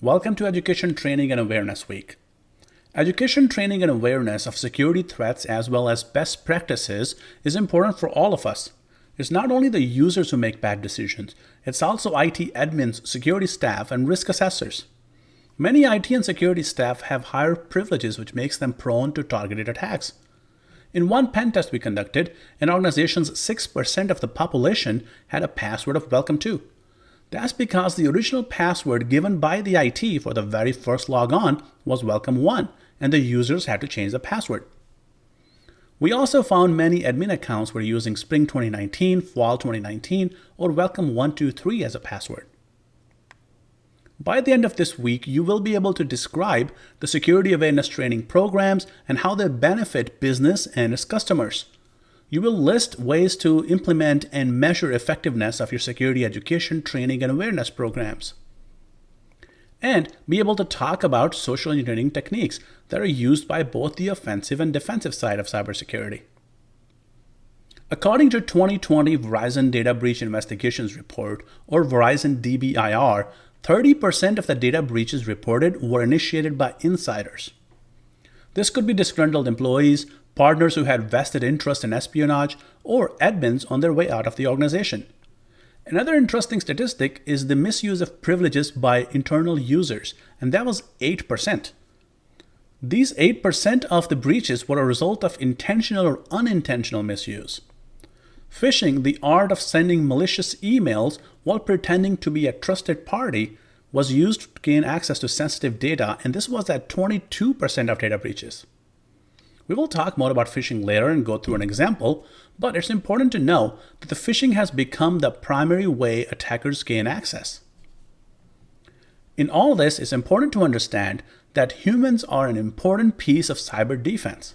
Welcome to Education Training and Awareness Week. Education training and awareness of security threats as well as best practices is important for all of us. It's not only the users who make bad decisions, it's also IT admins, security staff, and risk assessors. Many IT and security staff have higher privileges, which makes them prone to targeted attacks. In one pen test we conducted, an organization's 6% of the population had a password of welcome to. That's because the original password given by the IT for the very first logon was welcome1, and the users had to change the password. We also found many admin accounts were using Spring 2019, Fall 2019, or welcome123 as a password. By the end of this week, you will be able to describe the security awareness training programs and how they benefit business and its customers. You will list ways to implement and measure effectiveness of your security education, training, and awareness programs. And be able to talk about social engineering techniques that are used by both the offensive and defensive side of cybersecurity. According to 2020 Verizon Data Breach Investigations Report, or Verizon DBIR, 30% of the data breaches reported were initiated by insiders. This could be disgruntled employees, partners who had vested interest in espionage, or admins on their way out of the organization. Another interesting statistic is the misuse of privileges by internal users, and that was 8%. These 8% of the breaches were a result of intentional or unintentional misuse. Phishing, the art of sending malicious emails while pretending to be a trusted party, was used to gain access to sensitive data, and this was at 22% of data breaches. We will talk more about phishing later and go through an example, but it's important to know that the phishing has become the primary way attackers gain access. In all this, it's important to understand that humans are an important piece of cyber defense.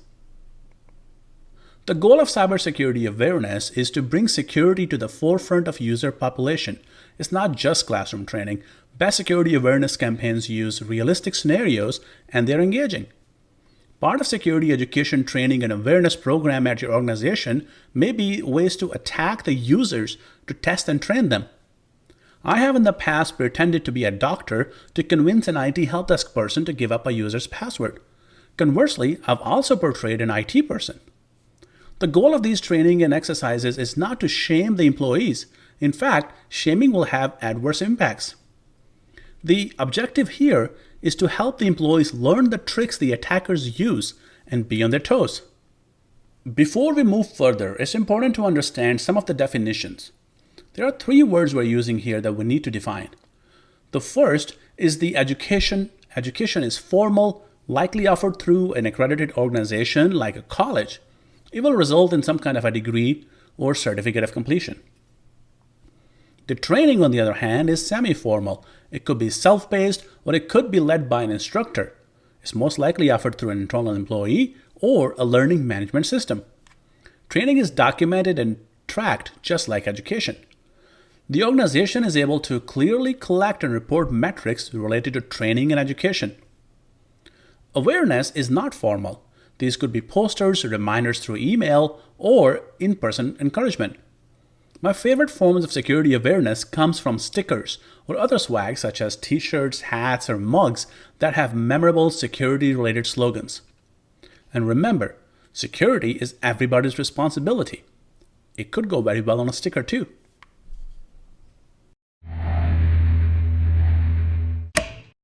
The goal of cybersecurity awareness is to bring security to the forefront of user population. It's not just classroom training. Best security awareness campaigns use realistic scenarios, and they're engaging. Part of security education training and awareness program at your organization may be ways to attack the users to test and train them. I have in the past pretended to be a doctor to convince an IT help desk person to give up a user's password. Conversely, I've also portrayed an IT person. The goal of these training and exercises is not to shame the employees. In fact, shaming will have adverse impacts. The objective here is to help the employees learn the tricks the attackers use and be on their toes. Before we move further, it's important to understand some of the definitions. There are 3 words we're using here that we need to define. The first is the education. Education is formal, likely offered through an accredited organization like a college. It will result in some kind of a degree or certificate of completion. The training, on the other hand, is semi-formal. It could be self-paced or it could be led by an instructor. It's most likely offered through an internal employee or a learning management system. Training is documented and tracked just like education. The organization is able to clearly collect and report metrics related to training and education. Awareness is not formal. These could be posters, reminders through email, or in-person encouragement. My favorite forms of security awareness comes from stickers or other swag such as t-shirts, hats, or mugs that have memorable security-related slogans. And remember, security is everybody's responsibility. It could go very well on a sticker too.